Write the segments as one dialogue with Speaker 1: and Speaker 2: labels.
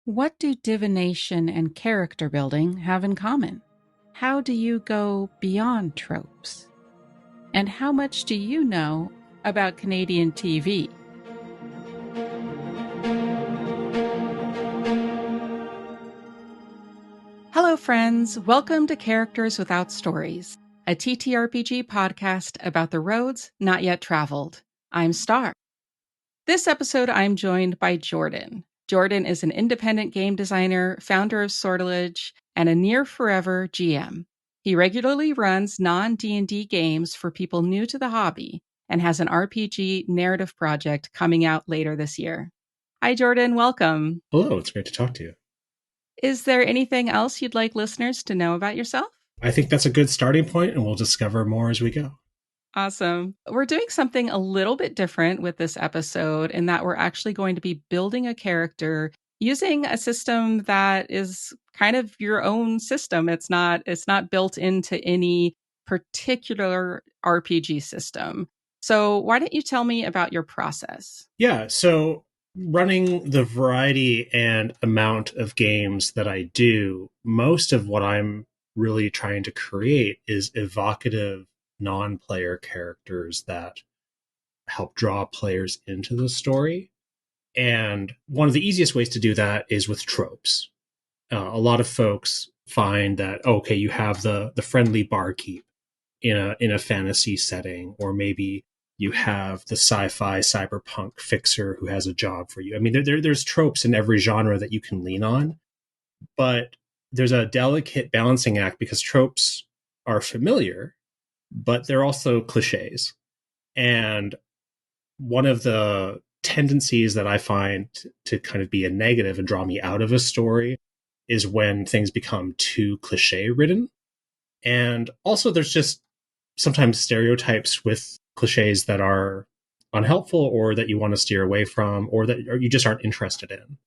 Speaker 1: What do divination and character building have in common? How do you go beyond tropes? And how much do you know about Canadian TV? Hello, friends. Welcome to Characters Without Stories, a TTRPG podcast about the roads not yet traveled. I'm Star. This episode, I'm joined by Jordan. Jordan is an independent game designer, founder of Sortilege, and a near-forever GM. He regularly runs non-D&D games for people new to the hobby and has an RPG narrative project coming out later this year. Hi, Jordan. Welcome.
Speaker 2: Hello. It's great to talk to you.
Speaker 1: Is there anything else you'd like listeners to know about yourself?
Speaker 2: I think that's a good starting point, and we'll discover more as we go.
Speaker 1: Awesome. We're doing something a little bit different with this episode in that we're actually going to be building a character using a system that is kind of your own system. It's not built into any particular RPG system. So why don't you tell me about your process?
Speaker 2: Yeah, so running the variety and amount of games that I do, most of what I'm really trying to create is evocative non-player characters that help draw players into the story. And one of the easiest ways to do that is with tropes. A lot of folks find that, okay, you have the friendly barkeep in a fantasy setting, or maybe you have the sci-fi cyberpunk fixer who has a job for you. I mean, there's tropes in every genre that you can lean on, but there's a delicate balancing act because tropes are familiar, but they're also cliches. And one of the tendencies that I find to kind of be a negative and draw me out of a story is when things become too cliche ridden. And also there's just sometimes stereotypes with cliches that are unhelpful or that you want to steer away from or you just aren't interested in.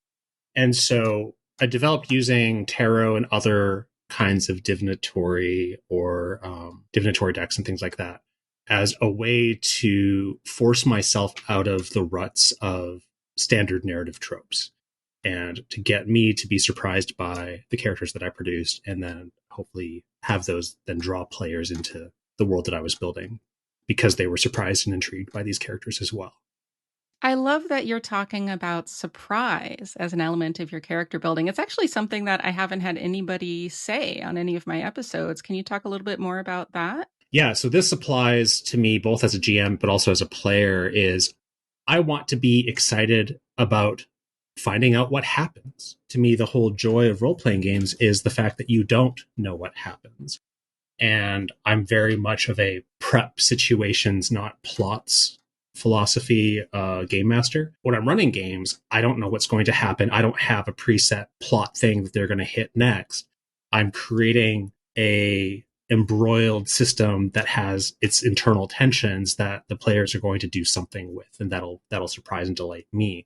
Speaker 2: And so I developed using tarot and other kinds of divinatory or divinatory decks and things like that as a way to force myself out of the ruts of standard narrative tropes and to get me to be surprised by the characters that I produced and then hopefully have those then draw players into the world that I was building because they were surprised and intrigued by these characters as well.
Speaker 1: I love that you're talking about surprise as an element of your character building. It's actually something that I haven't had anybody say on any of my episodes. Can you talk a little bit more about that?
Speaker 2: Yeah, so this applies to me both as a GM, but also as a player is I want to be excited about finding out what happens. To me, the whole joy of role-playing games is the fact that you don't know what happens. And I'm very much of a prep situations, not plots philosophy game master. When I'm running games, I don't know what's going to happen. I don't have a preset plot thing that they're going to hit next. I'm creating a embroiled system that has its internal tensions that the players are going to do something with, and that'll surprise and delight me.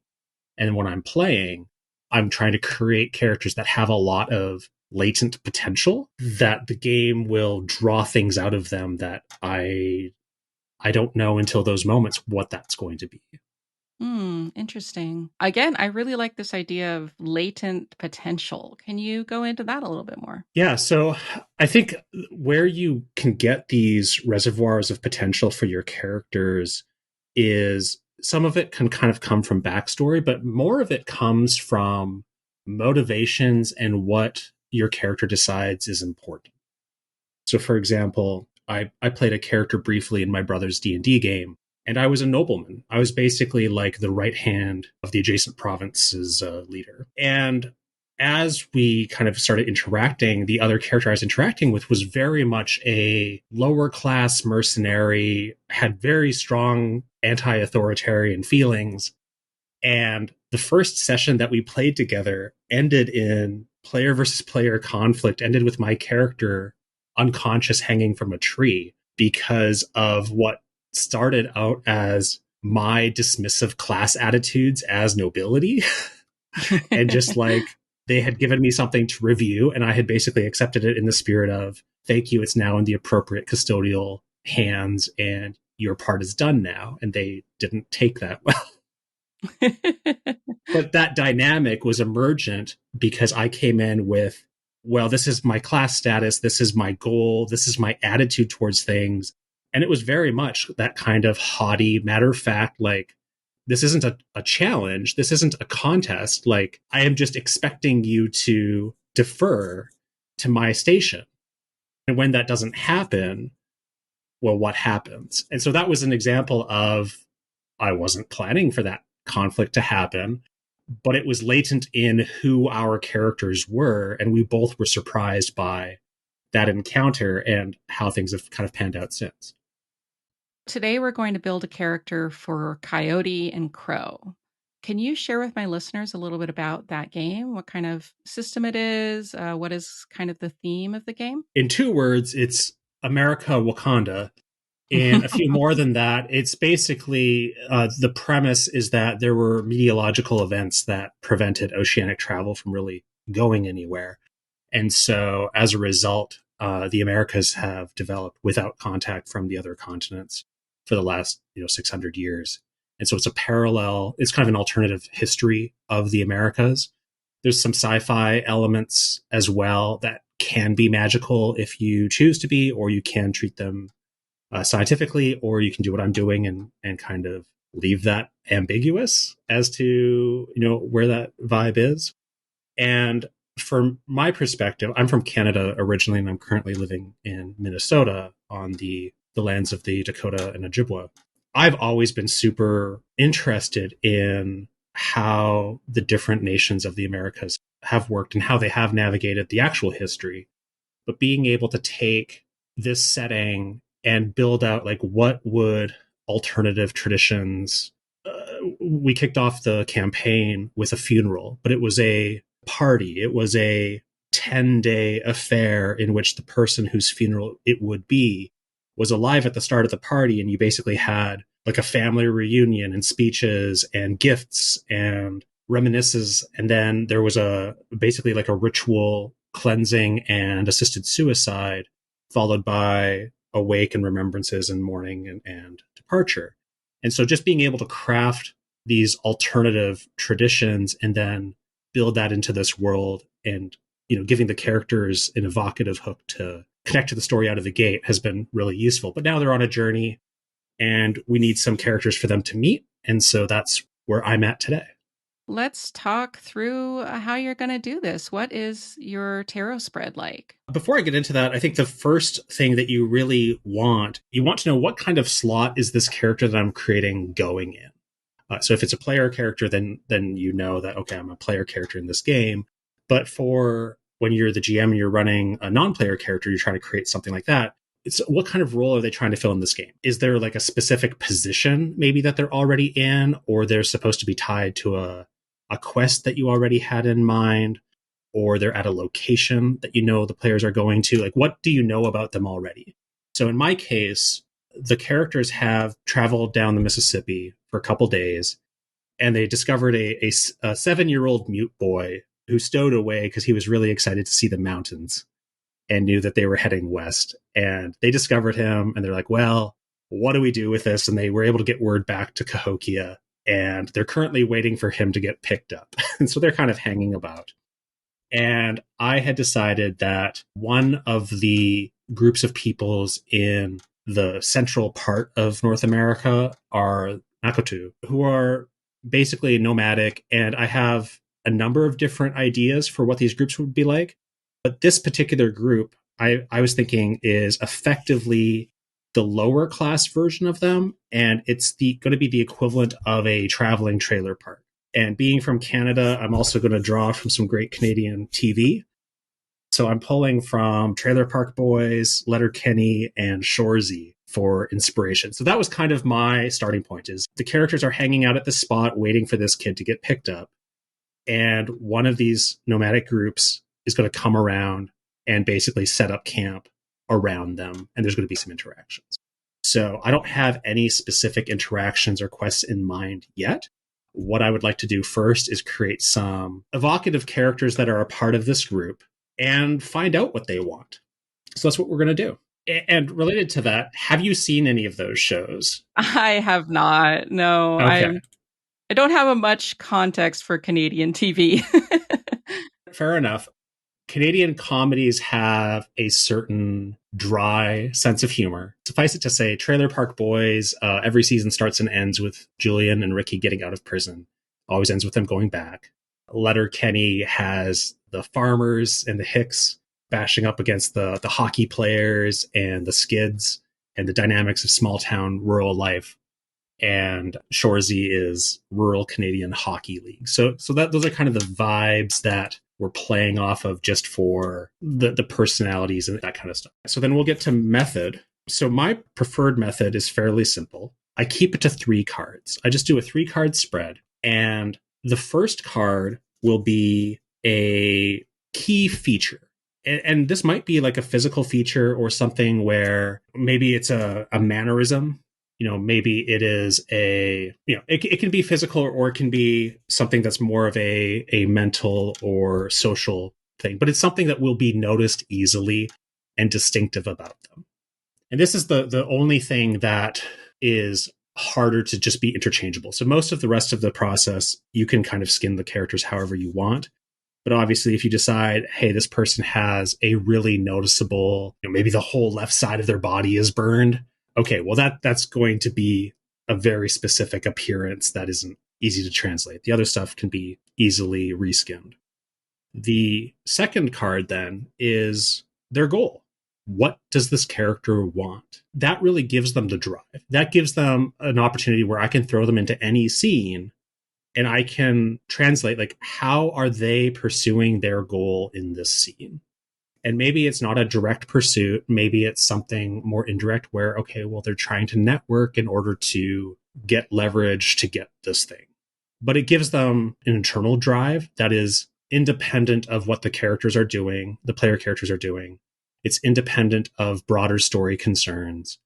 Speaker 2: And when I'm playing, I'm trying to create characters that have a lot of latent potential that the game will draw things out of them that I don't know until those moments what that's going to be.
Speaker 1: Interesting. Again, I really like this idea of latent potential. Can you go into that a little bit more?
Speaker 2: Yeah, so I think where you can get these reservoirs of potential for your characters is some of it can kind of come from backstory, but more of it comes from motivations and what your character decides is important. So, for example, I played a character briefly in my brother's D&D game, and I was a nobleman. I was basically like the right hand of the adjacent province's leader. And as we kind of started interacting, the other character I was interacting with was very much a lower class mercenary, had very strong anti-authoritarian feelings. And the first session that we played together ended in player versus player conflict, ended with my character unconscious hanging from a tree because of what started out as my dismissive class attitudes as nobility. And just like they had given me something to review and I had basically accepted it in the spirit of, thank you, it's now in the appropriate custodial hands and your part is done now. And they didn't take that well. But that dynamic was emergent because I came in with, well, this is my class status, this is my goal, this is my attitude towards things. And it was very much that kind of haughty, matter of fact, like, this isn't a challenge, this isn't a contest. Like, I am just expecting you to defer to my station. And when that doesn't happen, well, what happens? And so that was an example of, I wasn't planning for that conflict to happen, but it was latent in who our characters were. And we both were surprised by that encounter and how things have kind of panned out since.
Speaker 1: Today, we're going to build a character for Coyote and Crow. Can you share with my listeners a little bit about that game? What kind of system it is? What is kind of the theme of the game?
Speaker 2: In 2 words, it's America, Wakanda. And a few more than that, it's basically the premise is that there were meteorological events that prevented oceanic travel from really going anywhere. And so as a result, the Americas have developed without contact from the other continents for the last 600 years. And so it's a parallel, it's kind of an alternative history of the Americas. There's some sci-fi elements as well that can be magical if you choose to be, or you can treat them scientifically, or you can do what I'm doing and kind of leave that ambiguous as to where that vibe is. And from my perspective, I'm from Canada originally, and I'm currently living in Minnesota on the lands of the Dakota and Ojibwa. I've always been super interested in how the different nations of the Americas have worked and how they have navigated the actual history. But being able to take this setting and build out, like, what would alternative traditions. We kicked off the campaign with a funeral, but it was a party. It was a 10-day affair in which the person whose funeral it would be was alive at the start of the party. And you basically had like a family reunion and speeches and gifts and reminiscences. And then there was basically like a ritual cleansing and assisted suicide, followed by a wake and remembrances and mourning and departure. And so just being able to craft these alternative traditions and then build that into this world and, giving the characters an evocative hook to connect to the story out of the gate has been really useful. But now they're on a journey and we need some characters for them to meet. And so that's where I'm at today.
Speaker 1: Let's talk through how you're going to do this. What is your tarot spread like?
Speaker 2: Before I get into that, I think the first thing that you really want to know what kind of slot is this character that I'm creating going in. So if it's a player character, then you know that, okay, I'm a player character in this game. But for when you're the GM and you're running a non-player character, you're trying to create something like that. It's what kind of role are they trying to fill in this game? Is there like a specific position maybe that they're already in, or they're supposed to be tied to a quest that you already had in mind, or they're at a location that the players are going to? Like, what do you know about them already? So in my case, the characters have traveled down the Mississippi for a couple days, and they discovered a 7-year-old mute boy who stowed away because he was really excited to see the mountains and knew that they were heading west. And they discovered him, and they're like, well, what do we do with this? And they were able to get word back to Cahokia, and they're currently waiting for him to get picked up. And so they're kind of hanging about. And I had decided that one of the groups of peoples in the central part of North America are Nakotu, who are basically nomadic. And I have a number of different ideas for what these groups would be like. But this particular group, I was thinking, is effectively the lower class version of them. And it's going to be the equivalent of a traveling trailer park. And being from Canada, I'm also going to draw from some great Canadian TV. So I'm pulling from Trailer Park Boys, Letterkenny, and Shoresy for inspiration. So that was kind of my starting point, is the characters are hanging out at the spot waiting for this kid to get picked up. And one of these nomadic groups is going to come around and basically set up camp around them. And there's going to be some interactions. So I don't have any specific interactions or quests in mind yet. What I would like to do first is create some evocative characters that are a part of this group and find out what they want. So that's what we're going to do. And related to that, have you seen any of those shows?
Speaker 1: I have not. No,
Speaker 2: Okay.
Speaker 1: I don't have a much context for Canadian TV.
Speaker 2: Fair enough. Canadian comedies have a certain dry sense of humor. Suffice it to say, Trailer Park Boys, every season starts and ends with Julian and Ricky getting out of prison. Always ends with them going back. Letterkenny has the farmers and the Hicks bashing up against the hockey players and the skids and the dynamics of small town rural life. And Shoresy is rural Canadian hockey league. So that those are kind of the vibes that we're playing off of just for the personalities and that kind of stuff. So then we'll get to method. So my preferred method is fairly simple. I keep it to 3 cards. I just do a 3-card spread. And the first card will be a key feature. And this might be like a physical feature or something where maybe it's a mannerism. Maybe it is it can be physical or it can be something that's more of a mental or social thing, but it's something that will be noticed easily and distinctive about them. And this is the only thing that is harder to just be interchangeable. So most of the rest of the process, you can kind of skin the characters however you want. But obviously, if you decide, hey, this person has a really noticeable, maybe the whole left side of their body is burned. Okay, well, that's going to be a very specific appearance that isn't easy to translate. The other stuff can be easily reskinned. The second card then is their goal. What does this character want? That really gives them the drive. That gives them an opportunity where I can throw them into any scene and I can translate, like, how are they pursuing their goal in this scene? And maybe it's not a direct pursuit. Maybe it's something more indirect where, okay, well, they're trying to network in order to get leverage to get this thing. But it gives them an internal drive that is independent of what the characters are doing, the player characters are doing. It's independent of broader story concerns.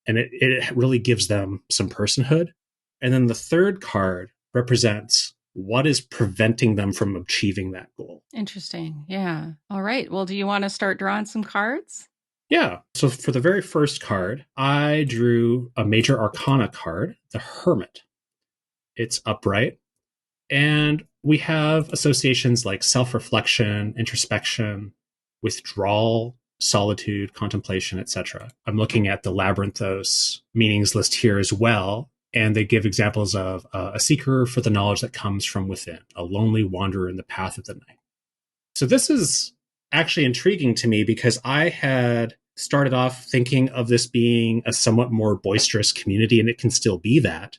Speaker 2: And it really gives them some personhood. And then the third card represents what is preventing them from achieving that goal.
Speaker 1: Interesting. Yeah. All right. Well, do you want to start drawing some cards?
Speaker 2: Yeah. So for the very first card, I drew a major arcana card, the Hermit. It's upright. And we have associations like self-reflection, introspection, withdrawal, solitude, contemplation, etc. I'm looking at the Labyrinthos meanings list here as well. And they give examples of a seeker for the knowledge that comes from within, a lonely wanderer in the path of the night. So this is actually intriguing to me because I had started off thinking of this being a somewhat more boisterous community, and it can still be that.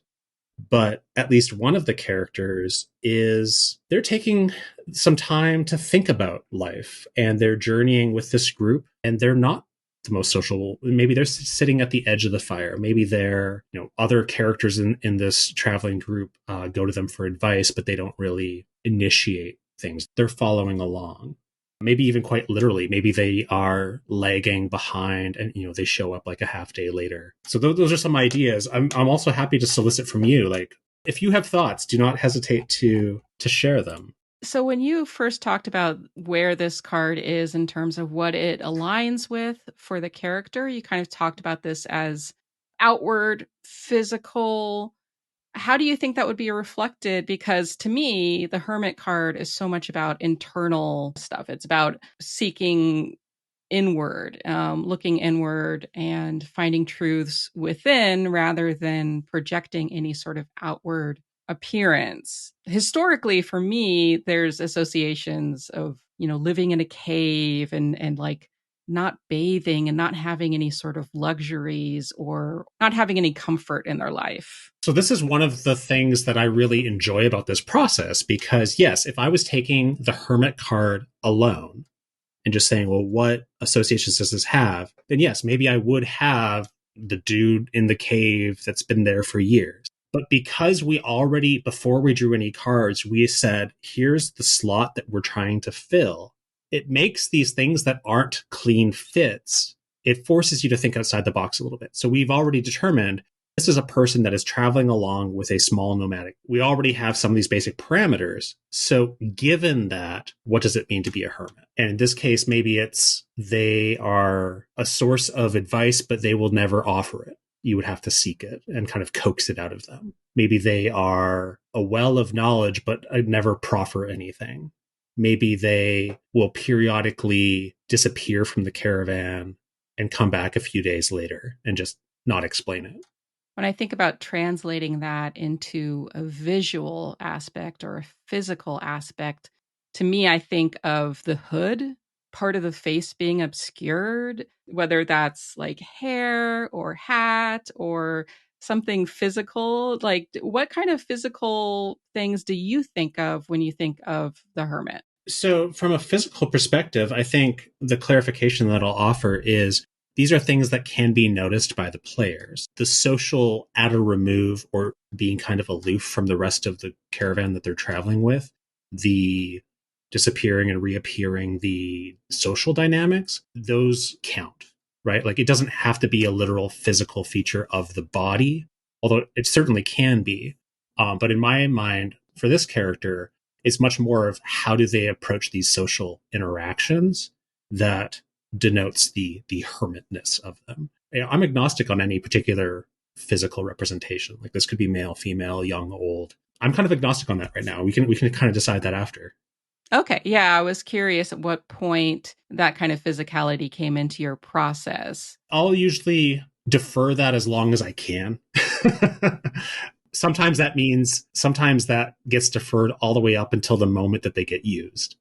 Speaker 2: But at least one of the characters they're taking some time to think about life, and they're journeying with this group, and they're not the most social. Maybe they're sitting at the edge of the fire. Maybe they're, other characters in this traveling group go to them for advice, but they don't really initiate things. They're following along. Maybe even quite literally, maybe they are lagging behind and, they show up like a half day later. So those are some ideas. I'm also happy to solicit from you. Like, if you have thoughts, do not hesitate to share them.
Speaker 1: So when you first talked about where this card is in terms of what it aligns with for the character, you kind of talked about this as outward, physical. How do you think that would be reflected? Because to me, the Hermit card is so much about internal stuff. It's about seeking inward, looking inward and finding truths within rather than projecting any sort of outward appearance. Historically, for me, there's associations of, living in a cave and like not bathing and not having any sort of luxuries or not having any comfort in their life.
Speaker 2: So this is one of the things that I really enjoy about this process, because yes, if I was taking the Hermit card alone and just saying, well, what associations does this have? Then yes, maybe I would have the dude in the cave that's been there for years. But because we already, before we drew any cards, we said, here's the slot that we're trying to fill. It makes these things that aren't clean fits. It forces you to think outside the box a little bit. So we've already determined this is a person that is traveling along with a small nomadic. We already have some of these basic parameters. So given that, what does it mean to be a hermit? And in this case, maybe it's they are a source of advice, but they will never offer it. you would have to seek it and kind of coax it out of them. Maybe they are a well of knowledge, but never proffer anything. Maybe they will periodically disappear from the caravan and come back a few days later and just not explain it.
Speaker 1: When I think about translating that into a visual aspect or a physical aspect, to me, I think of the hood, part of the face being obscured, whether that's like hair or hat or something physical. Like, what kind of physical things do you think of when you think of the hermit?
Speaker 2: So, from a physical perspective, I think the clarification that I'll offer is these are things that can be noticed by the players. The social at a remove or being kind of aloof from the rest of the caravan that they're traveling with, the disappearing and reappearing, the social dynamics, those count, right? Like it doesn't have to be a literal physical feature of the body, although it certainly can be. But in my mind, for this character, it's much more of how do they approach these social interactions that denotes the hermitness of them. I'm agnostic on any particular physical representation. Like this could be male, female, young, old. I'm kind of agnostic on that right now. We can kind of decide that after.
Speaker 1: Okay. Yeah, I was curious at what point that kind of physicality came into your process.
Speaker 2: I'll usually defer that as long as I can. Sometimes that gets deferred all the way up until the moment that they get used.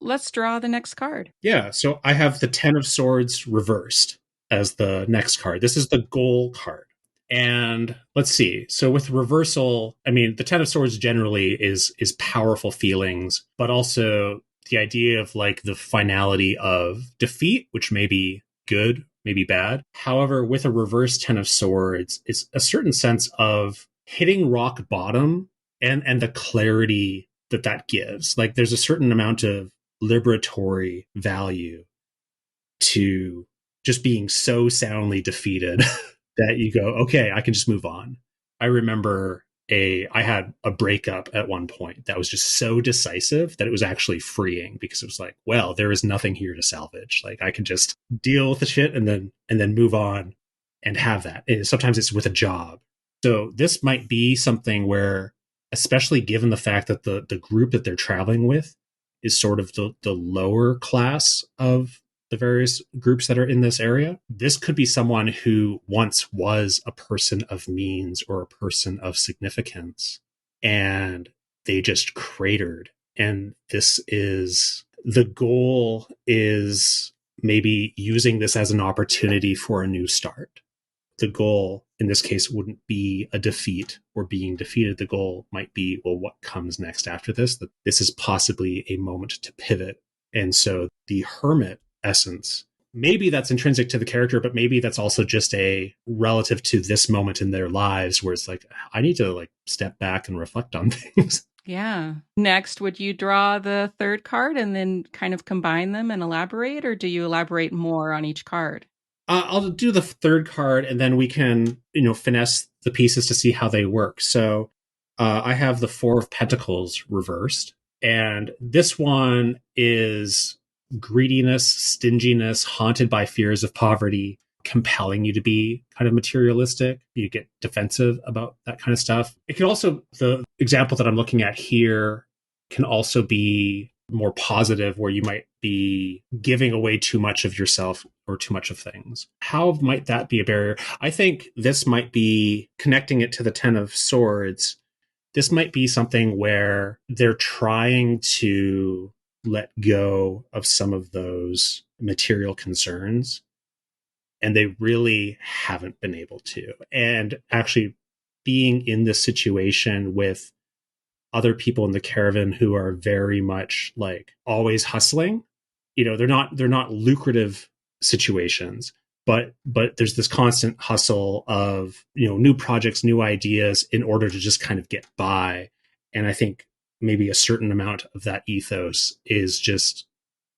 Speaker 1: Let's draw the next card.
Speaker 2: Yeah, so I have the Ten of Swords reversed as the next card. This is the goal card. And let's see. So with reversal, I mean, the Ten of Swords generally is powerful feelings, but also the idea of like the finality of defeat, which may be good, maybe bad. However, with a reverse Ten of Swords, it's a certain sense of hitting rock bottom and the clarity that gives. Like there's a certain amount of liberatory value to just being so soundly defeated that you go, okay, I can just move on. I remember I had a breakup at one point that was just so decisive that it was actually freeing because it was like, well, there is nothing here to salvage. Like I can just deal with the shit and then move on and have that. And sometimes it's with a job. So this might be something where, especially given the fact that the group that they're traveling with is sort of the lower class of the various groups that are in this area. This could be someone who once was a person of means or a person of significance, and they just cratered. And the goal is maybe using this as an opportunity for a new start. The goal in this case wouldn't be a defeat or being defeated. The goal might be, well, what comes next after this? That this is possibly a moment to pivot. And so the hermit essence, maybe that's intrinsic to the character, but maybe that's also just a relative to this moment in their lives where it's like, I need to like step back and reflect on things.
Speaker 1: Yeah. Next, would you draw the third card and then kind of combine them and elaborate, or do you elaborate more on each card?
Speaker 2: I'll do the third card and then we can, finesse the pieces to see how they work. So I have the Four of Pentacles reversed. And this one is greediness, stinginess, haunted by fears of poverty, compelling you to be kind of materialistic. You get defensive about that kind of stuff. It can also, the example that I'm looking at here can also be more positive, where you might be giving away too much of yourself or too much of things. How might that be a barrier? I think this might be, connecting it to the Ten of Swords, this might be something where they're trying to let go of some of those material concerns, and they really haven't been able to. And actually being in this situation with other people in the caravan who are very much like always hustling, they're not lucrative situations, but there's this constant hustle of, new projects, new ideas in order to just kind of get by. And I think maybe a certain amount of that ethos is just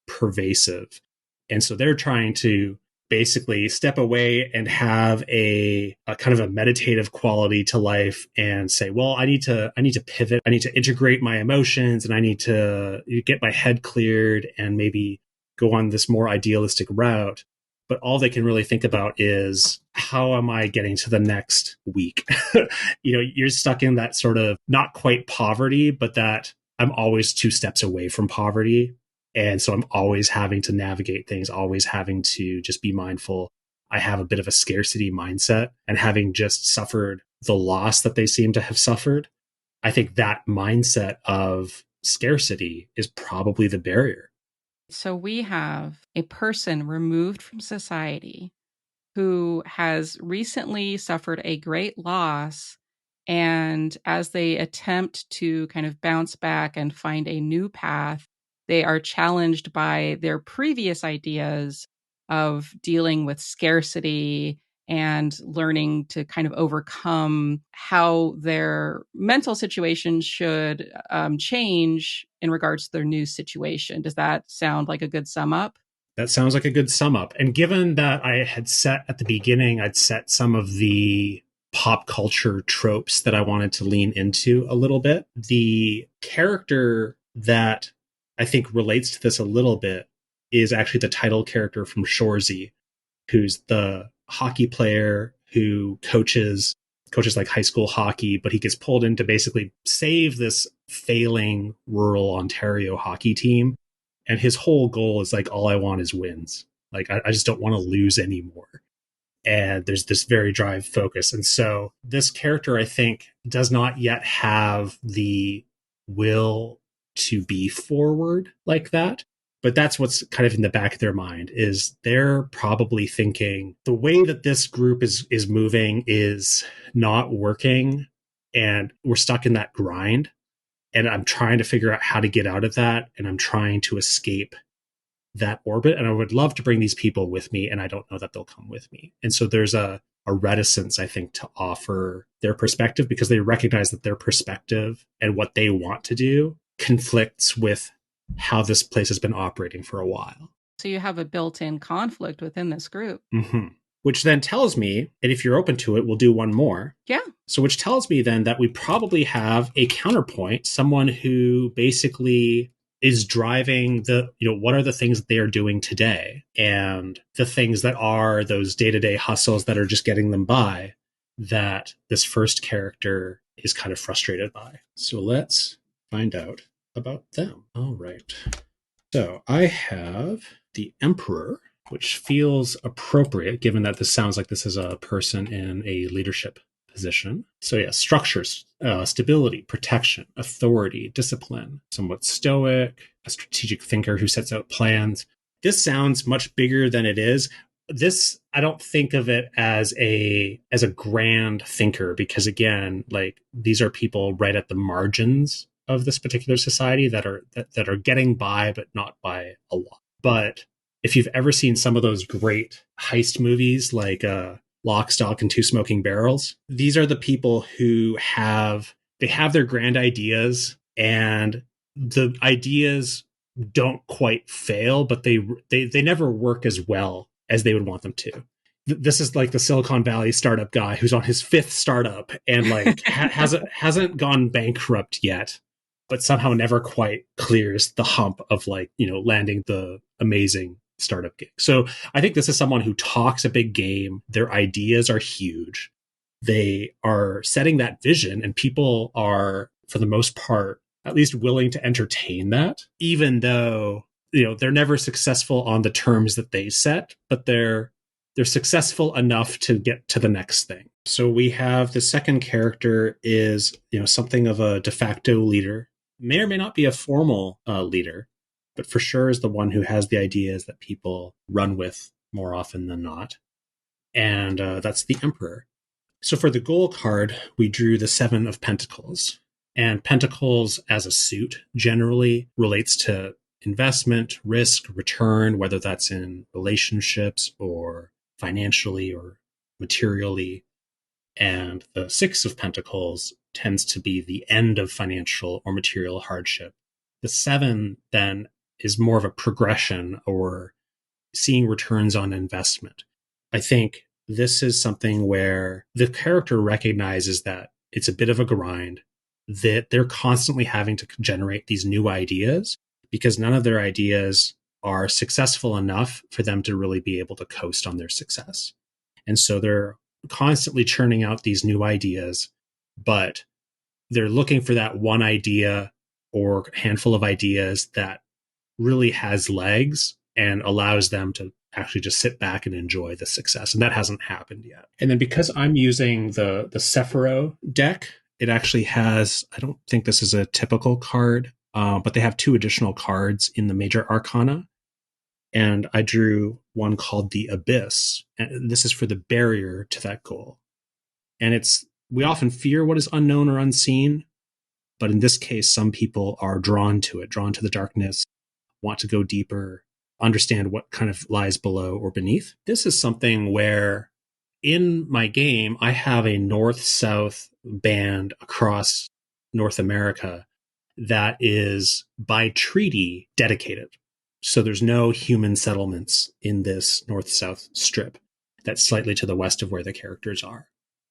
Speaker 2: pervasive. And so they're trying to basically step away and have a kind of a meditative quality to life and say, well, I need to pivot. I need to integrate my emotions, and I need to get my head cleared and maybe go on this more idealistic route. but all they can really think about is, how am I getting to the next week? You're stuck in that sort of not quite poverty, but that I'm always 2 steps away from poverty. And so I'm always having to navigate things, always having to just be mindful. I have a bit of a scarcity mindset, and having just suffered the loss that they seem to have suffered, I think that mindset of scarcity is probably the barrier.
Speaker 1: So we have a person removed from society who has recently suffered a great loss. And as they attempt to kind of bounce back and find a new path, they are challenged by their previous ideas of dealing with scarcity and learning to kind of overcome how their mental situation should change in regards to their new situation. Does that sound like a good sum up?
Speaker 2: That sounds like a good sum up. And given that I had set at the beginning, I'd set some of the pop culture tropes that I wanted to lean into a little bit. The character that I think relates to this a little bit is actually the title character from Shorzy, who's the hockey player who coaches like high school hockey, but he gets pulled in to basically save this failing rural Ontario hockey team. And his whole goal is like, all I want is wins. Like, I just don't want to lose anymore. And there's this very drive focus. And so this character, I think, does not yet have the will to be forward like that. But that's what's kind of in the back of their mind, is they're probably thinking the way that this group is moving is not working, and we're stuck in that grind. And I'm trying to figure out how to get out of that, and I'm trying to escape that orbit. And I would love to bring these people with me, and I don't know that they'll come with me. And so there's a reticence, I think, to offer their perspective, because they recognize that their perspective and what they want to do conflicts with how this place has been operating for a while.
Speaker 1: So you have a built-in conflict within this group.
Speaker 2: Mm-hmm. Which then tells me, and if you're open to it, we'll do one more.
Speaker 1: Yeah.
Speaker 2: So which tells me then that we probably have a counterpoint, someone who basically is driving what are the things that they are doing today, and the things that are those day-to-day hustles that are just getting them by, that this first character is kind of frustrated by. So let's find out about them. All right. So I have the Emperor, which feels appropriate given that this sounds like this is a person in a leadership position. So yeah, structures, stability, protection, authority, discipline, somewhat stoic, a strategic thinker who sets out plans. This sounds much bigger than it is. This, I don't think of it as a grand thinker, because again, like, these are people right at the margins of this particular society that are getting by, but not by a lot. But if you've ever seen some of those great heist movies like Lock, Stock, and Two Smoking Barrels, these are the people who have their grand ideas, and the ideas don't quite fail, but they never work as well as they would want them to. This is like the Silicon Valley startup guy who's on his 5th startup and like hasn't gone bankrupt yet, but somehow never quite clears the hump of landing the amazing startup gig. So I think this is someone who talks a big game. Their ideas are huge. They are setting that vision, and people are, for the most part, at least willing to entertain that, even though they're never successful on the terms that they set, but they're successful enough to get to the next thing. So we have the second character is something of a de facto leader, may or may not be a formal leader, but for sure is the one who has the ideas that people run with more often than not. And that's the Emperor. So for the goal card, we drew the 7 of Pentacles. And Pentacles as a suit generally relates to investment, risk, return, whether that's in relationships or financially or materially. And the 6 of Pentacles tends to be the end of financial or material hardship. The 7 then is more of a progression or seeing returns on investment. I think this is something where the character recognizes that it's a bit of a grind, that they're constantly having to generate these new ideas because none of their ideas are successful enough for them to really be able to coast on their success. And so they're constantly churning out these new ideas, but they're looking for that one idea or handful of ideas that really has legs and allows them to actually just sit back and enjoy the success. And that hasn't happened yet. And then because I'm using the Sephiro deck, it actually has, I don't think this is a typical card, but they have 2 additional cards in the major arcana. And I drew one called the Abyss. And this is for the barrier to that goal. And we often fear what is unknown or unseen. But in this case, some people are drawn to it, drawn to the darkness, want to go deeper, understand what kind of lies below or beneath. This is something where in my game, I have a north-south band across North America that is by treaty dedicated. So there's no human settlements in this north-south strip that's slightly to the west of where the characters are.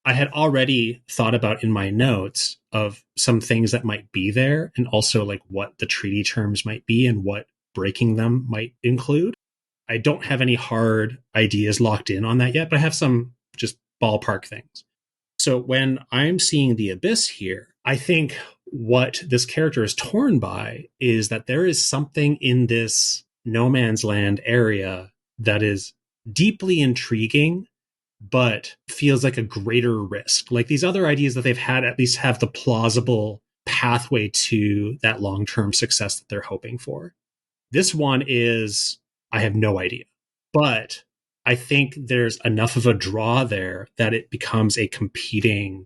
Speaker 2: I had already thought about in my notes of some things that might be there and also like what the treaty terms might be and what breaking them might include. I don't have any hard ideas locked in on that yet, but I have some just ballpark things. So when I'm seeing the Abyss here, I think what this character is torn by is that there is something in this no man's land area that is deeply intriguing, but feels like a greater risk. Like these other ideas that they've had at least have the plausible pathway to that long-term success that they're hoping for. This one is, I have no idea. But I think there's enough of a draw there that it becomes a competing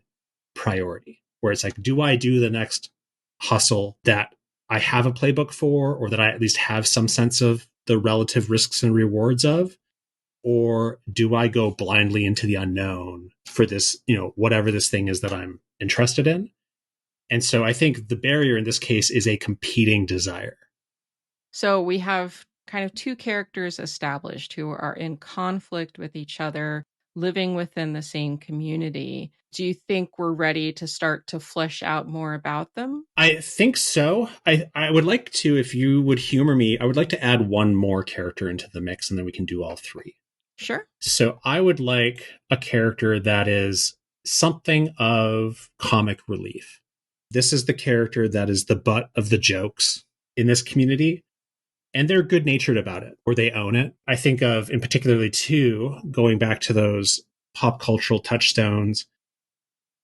Speaker 2: priority, where it's like, do I do the next hustle that I have a playbook for, or that I at least have some sense of the relative risks and rewards of? Or do I go blindly into the unknown for this, whatever this thing is that I'm interested in? And so I think the barrier in this case is a competing desire.
Speaker 1: So we have kind of 2 characters established who are in conflict with each other, living within the same community. Do you think we're ready to start to flesh out more about them?
Speaker 2: I think so. I would like to, if you would humor me, I would like to add one more character into the mix, and then we can do all 3.
Speaker 1: Sure.
Speaker 2: So I would like a character that is something of comic relief. This is the character that is the butt of the jokes in this community, and they're good-natured about it, or they own it. I think of, in particularly 2, going back to those pop cultural touchstones.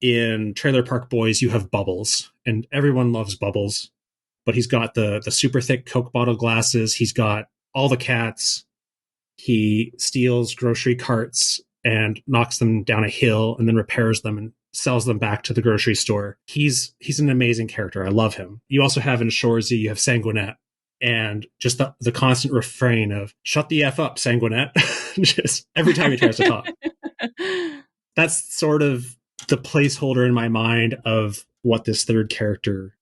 Speaker 2: In Trailer Park Boys, you have Bubbles, and everyone loves Bubbles, but he's got the super thick Coke bottle glasses. He's got all the cats. He steals grocery carts and knocks them down a hill and then repairs them and sells them back to the grocery store. He's an amazing character. I love him. You also have in Shorzy, you have Sanguinette, and just the constant refrain of "shut the F up, Sanguinette," just every time he tries to talk. That's sort of the placeholder in my mind of what this third character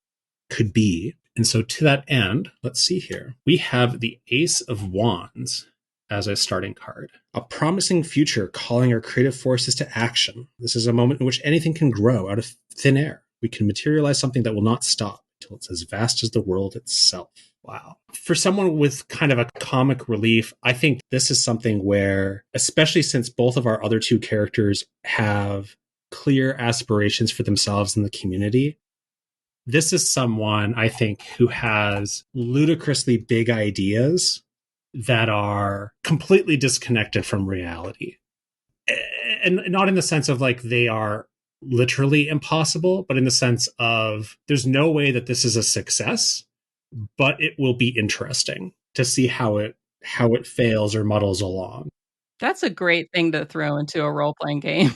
Speaker 2: could be. And so to that end, let's see here. We have the Ace of Wands as a starting card. A promising future calling our creative forces to action. This is a moment in which anything can grow out of thin air. We can materialize something that will not stop until it's as vast as the world itself. Wow. For someone with kind of a comic relief, I think this is something where, especially since both of our other 2 characters have clear aspirations for themselves in the community, this is someone, I think, who has ludicrously big ideas that are completely disconnected from reality. And not in the sense of like they are literally impossible, but in the sense of there's no way that this is a success, but it will be interesting to see how it fails or muddles along.
Speaker 1: That's a great thing to throw into a role-playing game.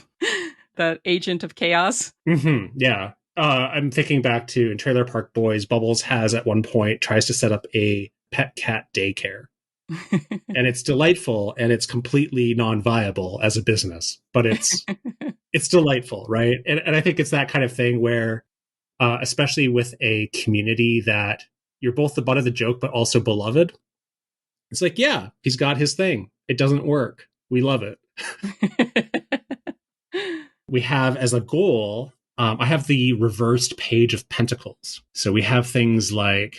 Speaker 1: The agent of chaos.
Speaker 2: Mm-hmm, yeah. I'm thinking back to in Trailer Park Boys, Bubbles has at one point tries to set up a pet cat daycare. And it's delightful and it's completely non-viable as a business, but it's delightful, right? And I think it's that kind of thing where, especially with a community that you're both the butt of the joke, but also beloved. It's like, yeah, he's got his thing. It doesn't work. We love it. We have as a goal, I have the reversed Page of Pentacles. So we have things like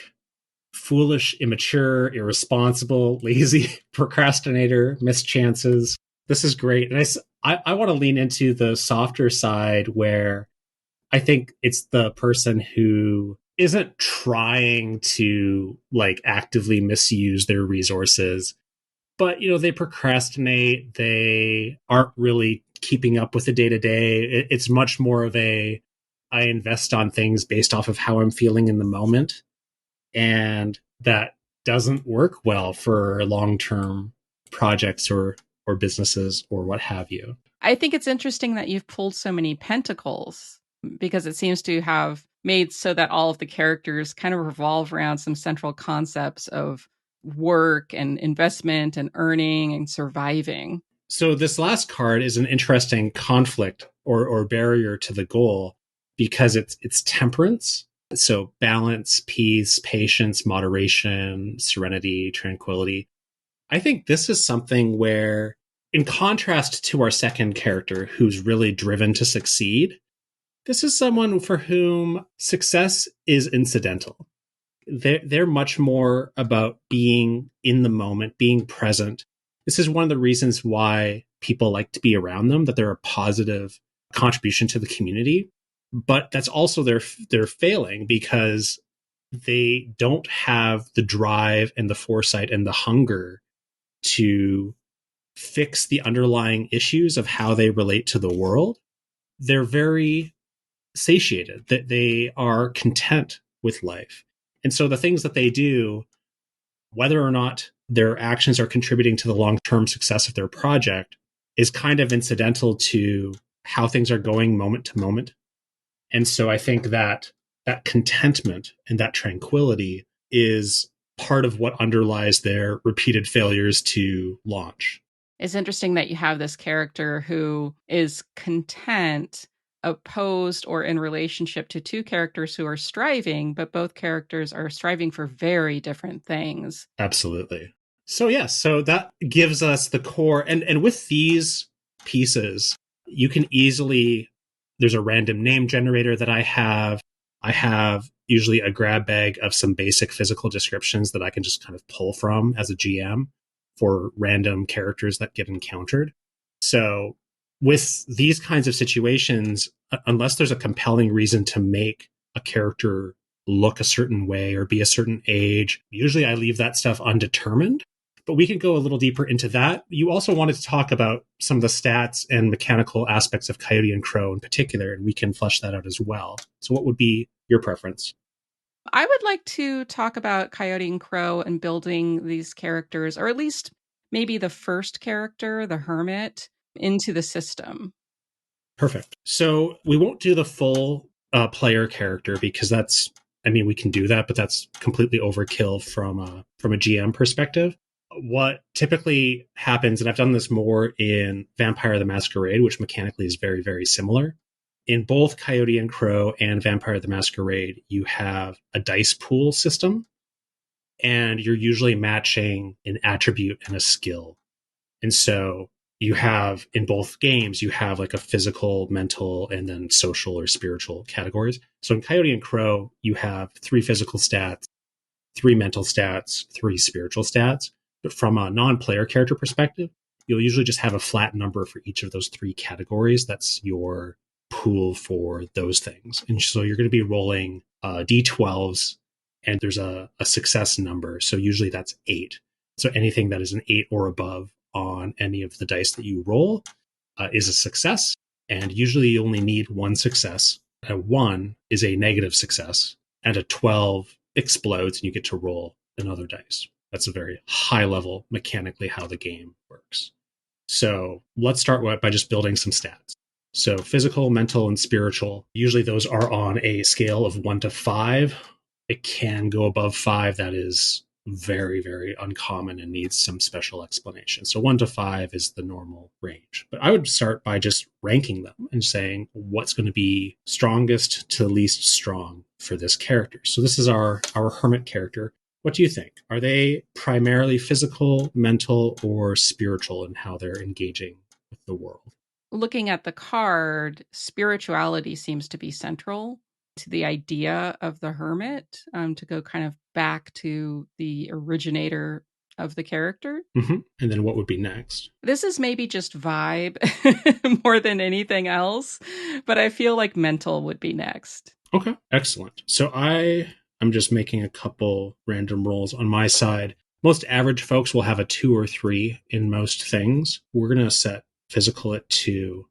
Speaker 2: foolish, immature, irresponsible, lazy, procrastinator, missed chances. This is great. And I want to lean into the softer side where I think it's the person who isn't trying to like actively misuse their resources, but they procrastinate. They aren't really keeping up with the day to day. It's much more of I invest on things based off of how I'm feeling in the moment. And that doesn't work well for long-term projects or businesses or what have you.
Speaker 1: I think it's interesting that you've pulled so many pentacles because it seems to have made so that all of the characters kind of revolve around some central concepts of work and investment and earning and surviving.
Speaker 2: So this last card is an interesting conflict or barrier to the goal because it's temperance. So balance, peace, patience, moderation, serenity, tranquility. I think this is something where, in contrast to our second character, who's really driven to succeed, this is someone for whom success is incidental. They're much more about being in the moment, being present. This is one of the reasons why people like to be around them, that they're a positive contribution to the community. But that's also they're failing because they don't have the drive and the foresight and the hunger to fix the underlying issues of how they relate to the world. They're very satiated, that they are content with life. And so the things that they do, whether or not their actions are contributing to the long-term success of their project, is kind of incidental to how things are going moment to moment. And so I think that contentment and that tranquility is part of what underlies their repeated failures to launch.
Speaker 1: It's interesting that you have this character who is content, opposed or in relationship to two characters who are striving, but both characters are striving for very different things.
Speaker 2: Absolutely. So yes, so that gives us the core. And with these pieces, you can easily, there's a random name generator that I have. I have usually a grab bag of some basic physical descriptions that I can just kind of pull from as a GM for random characters that get encountered. So with these kinds of situations, unless there's a compelling reason to make a character look a certain way or be a certain age, usually I leave that stuff undetermined. But we can go a little deeper into that. You also wanted to talk about some of the stats and mechanical aspects of Coyote and Crow in particular, and we can flesh that out as well. So what would be your preference?
Speaker 1: I would like to talk about Coyote and Crow and building these characters, or at least maybe the first character, the Hermit, into the system.
Speaker 2: Perfect. So we won't do the full player character because we can do that, but that's completely overkill from a GM perspective. What typically happens, and I've done this more in Vampire the Masquerade, which mechanically is very, very similar. In both Coyote and Crow and Vampire the Masquerade, you have a dice pool system, and you're usually matching an attribute and a skill. And so you have, in both games, you have like a physical, mental, and then social or spiritual categories. So in Coyote and Crow, you have 3 physical stats, 3 mental stats, 3 spiritual stats. But from a non-player character perspective, you'll usually just have a flat number for each of those 3 categories. That's your pool for those things. And so you're going to be rolling D12s, and there's a success number. So usually that's 8. So anything that is an 8 or above on any of the dice that you roll is a success. And usually you only need 1 success. A 1 is a negative success, and a 12 explodes, and you get to roll another dice. That's a very high level mechanically how the game works. So let's start by just building some stats. So physical, mental, and spiritual, usually those are on a scale of 1 to 5. It can go above 5. That is very, very uncommon and needs some special explanation. So 1 to 5 is the normal range. But I would start by just ranking them and saying what's going to be strongest to least strong for this character. So this is our Hermit character. What do you think? Are they primarily physical, mental, or spiritual in how they're engaging with the world?
Speaker 1: Looking at the card, spirituality seems to be central. to the idea of the hermit, to go kind of back to the originator of the character.
Speaker 2: And then what would be next?
Speaker 1: This is maybe just vibe more than anything else, but I feel like mental would be next.
Speaker 2: Okay, excellent. So I'm just making a couple random rolls on my side. Most average folks will have a 2 or 3 in most things. We're going to set physical at 2.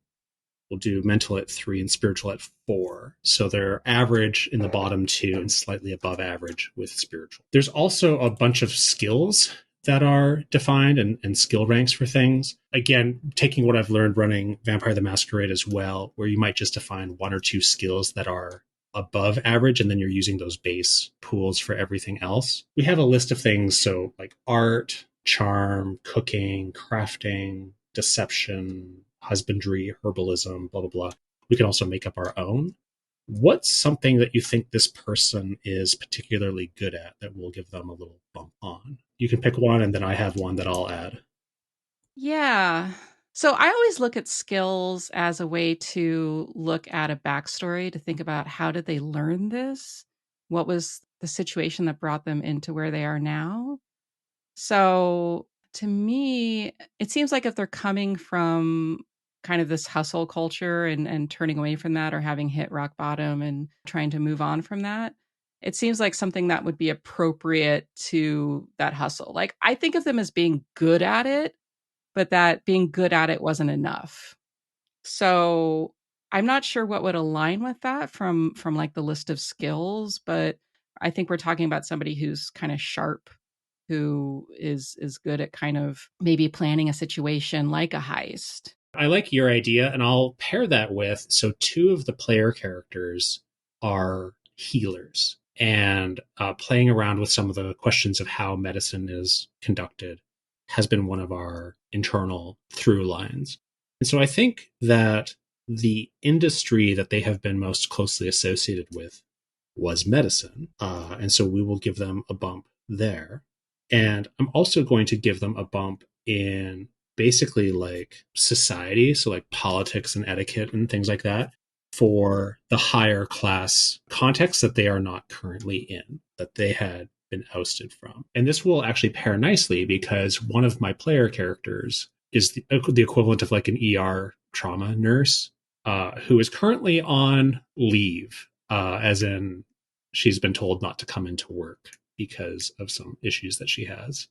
Speaker 2: We'll do mental at 3 and spiritual at 4. So they're average in the bottom 2 and slightly above average with spiritual. There's also a bunch of skills that are defined and skill ranks for things. Again, taking what I've learned running Vampire the Masquerade as well, where you might just define 1 or 2 skills that are above average, and then you're using those base pools for everything else. We have a list of things, so like art, charm, cooking, crafting, deception, husbandry, herbalism, blah, blah, blah. We can also make up our own. What's something that you think this person is particularly good at that will give them a little bump on? You can pick one, and then I have one that I'll add.
Speaker 1: Yeah. So I always look at skills as a way to look at a backstory, to think about how did they learn this? What was the situation that brought them into where they are now? So to me, it seems like if they're coming from kind of this hustle culture and turning away from that, or having hit rock bottom and trying to move on from that, it seems like something that would be appropriate to that hustle. Like, I think of them as being good at it, but that being good at it wasn't enough. So I'm not sure what would align with that from like the list of skills, but I think we're talking about somebody who's kind of sharp, who is good at kind of maybe planning a situation like a heist.
Speaker 2: I like your idea, and I'll pair that with, so 2 of the player characters are healers, and playing around with some of the questions of how medicine is conducted has been one of our internal through lines. And so I think that the industry that they have been most closely associated with was medicine. And so we will give them a bump there. And I'm also going to give them a bump in basically like society, so like politics and etiquette and things like that, for the higher class context that they are not currently in, that they had been ousted from. And this will actually pair nicely because one of my player characters is the equivalent of like an ER trauma nurse who is currently on leave, as in she's been told not to come into work because of some issues that she has.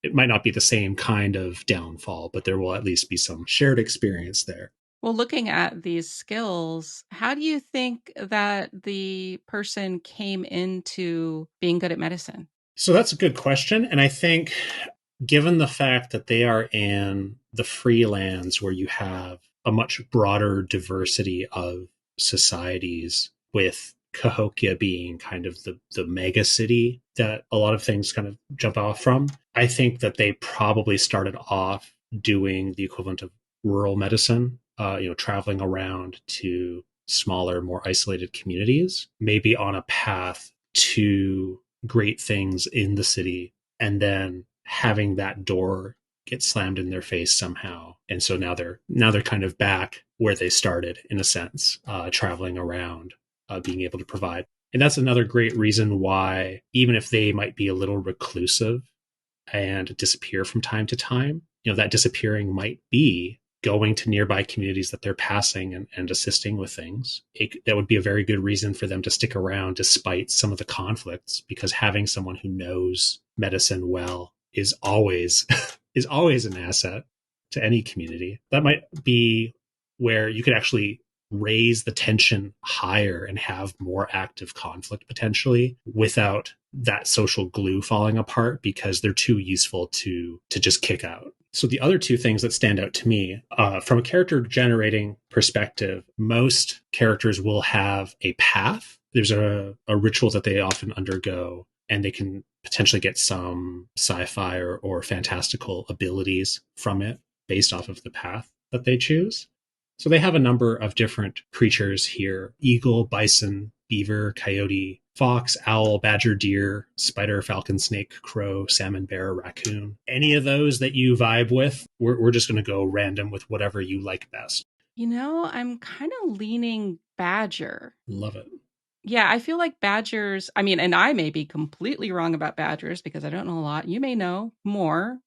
Speaker 2: It might not be the same kind of downfall, but there will at least be some shared experience there.
Speaker 1: Well, looking at these skills, how do you think that the person came into being good at medicine?
Speaker 2: So that's a good question. And I think given the fact that they are in the free lands where you have a much broader diversity of societies, with Cahokia being kind of the mega city that a lot of things kind of jump off from, I think that they probably started off doing the equivalent of rural medicine, traveling around to smaller, more isolated communities, maybe on a path to great things in the city, and then having that door get slammed in their face somehow. And so now they're kind of back where they started, in a sense, traveling around, being able to provide. And that's another great reason why, even if they might be a little reclusive and disappear from time to time, that disappearing might be going to nearby communities that they're passing and assisting with things. That would be a very good reason for them to stick around despite some of the conflicts, because having someone who knows medicine well is always is always an asset to any community. That might be where you could actually raise the tension higher and have more active conflict potentially without that social glue falling apart, because they're too useful to just kick out. So the other 2 things that stand out to me, from a character generating perspective, most characters will have a path. There's a ritual that they often undergo, and they can potentially get some sci-fi or fantastical abilities from it based off of the path that they choose. So they have a number of different creatures here: eagle, bison, beaver, coyote, fox, owl, badger, deer, spider, falcon, snake, crow, salmon, bear, raccoon. Any of those that you vibe with, we're just going to go random with whatever you like best.
Speaker 1: I'm kind of leaning badger.
Speaker 2: Love it.
Speaker 1: Yeah, I feel like badgers, I mean, and I may be completely wrong about badgers because I don't know a lot. You may know more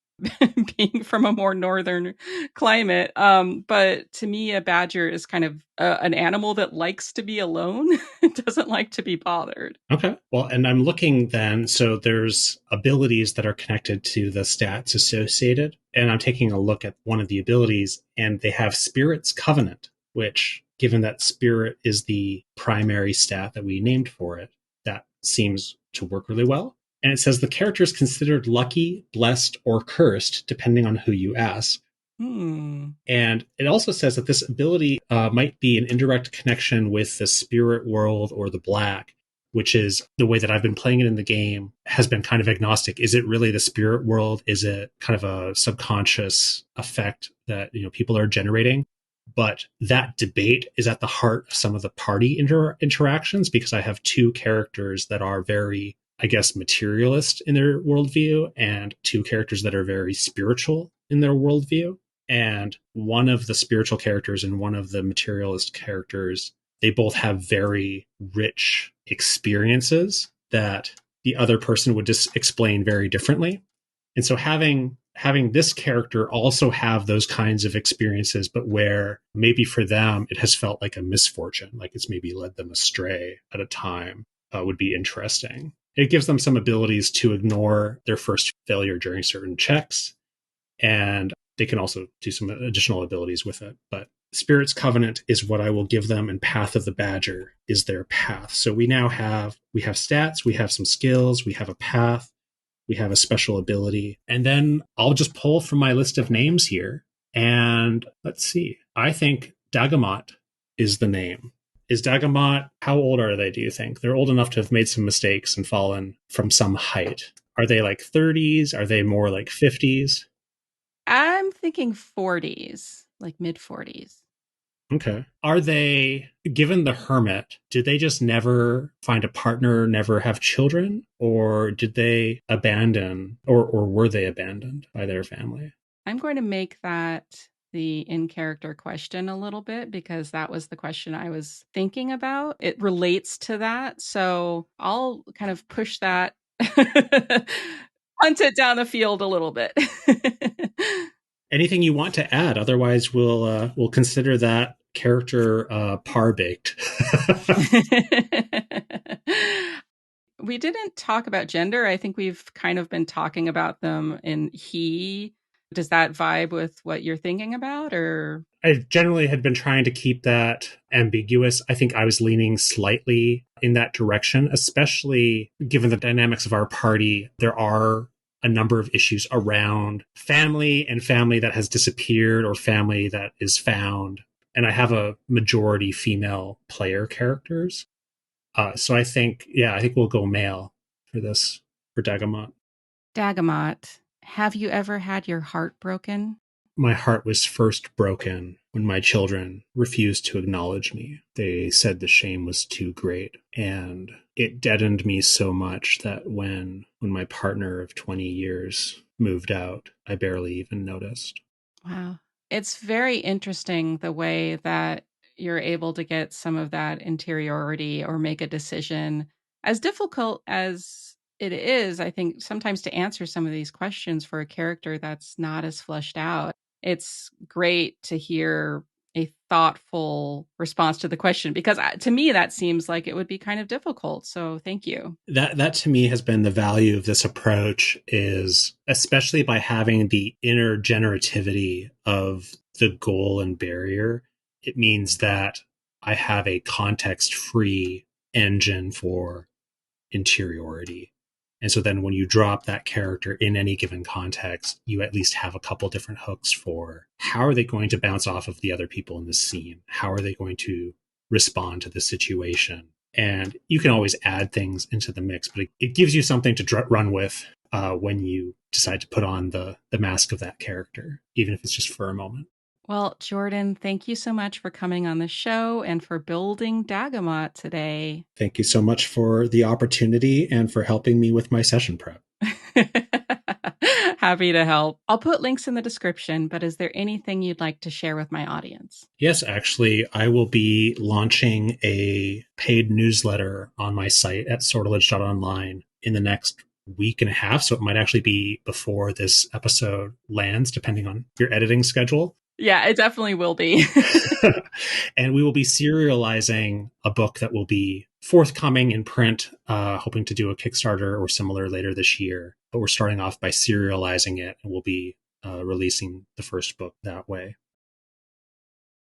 Speaker 1: being from a more northern climate. But to me, a badger is kind of an animal that likes to be alone. It doesn't like to be bothered.
Speaker 2: Okay. Well, and I'm looking then, so there's abilities that are connected to the stats associated. And I'm taking a look at one of the abilities, and they have Spirit's Covenant, which, given that Spirit is the primary stat that we named for it, that seems to work really well. And it says the character is considered lucky, blessed, or cursed, depending on who you ask. And it also says that this ability might be an indirect connection with the spirit world or the black, which is the way that I've been playing it in the game, has been kind of agnostic. Is it really the spirit world? Is it kind of a subconscious effect that, you know, people are generating? But that debate is at the heart of some of the party interactions, because I have two characters that are very, I guess, materialist in their worldview, and two characters that are very spiritual in their worldview. And one of the spiritual characters and one of the materialist characters, they both have very rich experiences that the other person would just explain very differently. And so having this character also have those kinds of experiences, but where maybe for them it has felt like a misfortune, like it's maybe led them astray at a time, would be interesting. It gives them some abilities to ignore their first failure during certain checks, and they can also do some additional abilities with it. But Spirit's Covenant is what I will give them, and Path of the Badger is their path. So we have stats, we have some skills, we have a path, we have a special ability. And then I'll just pull from my list of names here. And let's see. I think Dagamot is the name. Is Dagamot, how old are they, do you think? They're old enough to have made some mistakes and fallen from some height. Are they like 30s? Are they more like 50s?
Speaker 1: I'm thinking 40s, like mid 40s.
Speaker 2: Okay. Are they, given the Hermit, did they just never find a partner, never have children? Or did they abandon, or were they abandoned by their family?
Speaker 1: I'm going to make that the in-character question a little bit, because that was the question I was thinking about. It relates to that. So I'll kind of push that, hunt it down the field a little bit.
Speaker 2: Anything you want to add? Otherwise, we'll consider that character par baked.
Speaker 1: We didn't talk about gender. I think we've kind of been talking about them in he. Does that vibe with what you're thinking about, or?
Speaker 2: I generally had been trying to keep that ambiguous. I think I was leaning slightly in that direction, especially given the dynamics of our party. There are a number of issues around family and family that has disappeared or family that is found. And I have a majority female player characters. So I think we'll go male for this, for Dagamot.
Speaker 1: Dagamot, have you ever had your heart broken?
Speaker 2: My heart was first broken when my children refused to acknowledge me. They said the shame was too great, and it deadened me so much that when my partner of 20 years moved out, I barely even noticed.
Speaker 1: Wow. It's very interesting the way that you're able to get some of that interiority or make a decision. As difficult as it is, I think, sometimes to answer some of these questions for a character that's not as fleshed out, it's great to hear a thoughtful response to the question, because to me that seems like it would be kind of difficult. So thank you.
Speaker 2: That to me has been the value of this approach, is especially by having the inner generativity of the goal and barrier. It means that I have a context-free engine for interiority. And so then when you drop that character in any given context, you at least have a couple different hooks for how are they going to bounce off of the other people in the scene? How are they going to respond to the situation? And you can always add things into the mix, but it gives you something to run with when you decide to put on the mask of that character, even if it's just for a moment.
Speaker 1: Well, Jordan, thank you so much for coming on the show and for building Dagamot today.
Speaker 2: Thank you so much for the opportunity and for helping me with my session prep.
Speaker 1: Happy to help. I'll put links in the description, but is there anything you'd like to share with my audience?
Speaker 2: Yes, actually, I will be launching a paid newsletter on my site at sortilege.online in the next week and a half. So it might actually be before this episode lands, depending on your editing schedule.
Speaker 1: Yeah, it definitely will be.
Speaker 2: And we will be serializing a book that will be forthcoming in print, hoping to do a Kickstarter or similar later this year. But we're starting off by serializing it, and we'll be releasing the first book that way.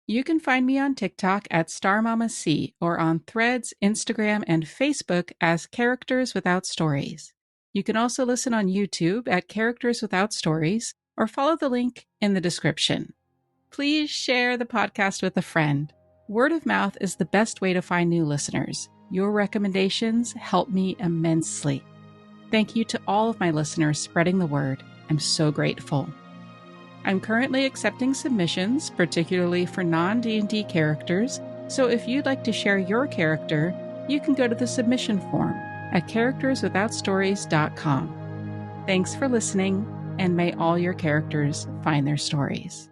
Speaker 1: You can find me on TikTok at StarMamaC or on Threads, Instagram, and Facebook as Characters Without Stories. You can also listen on YouTube at Characters Without Stories or follow the link in the description. Please share the podcast with a friend. Word of mouth is the best way to find new listeners. Your recommendations help me immensely. Thank you to all of my listeners spreading the word. I'm so grateful. I'm currently accepting submissions, particularly for non-D&D characters, so if you'd like to share your character, you can go to the submission form at characterswithoutstories.com. Thanks for listening, and may all your characters find their stories.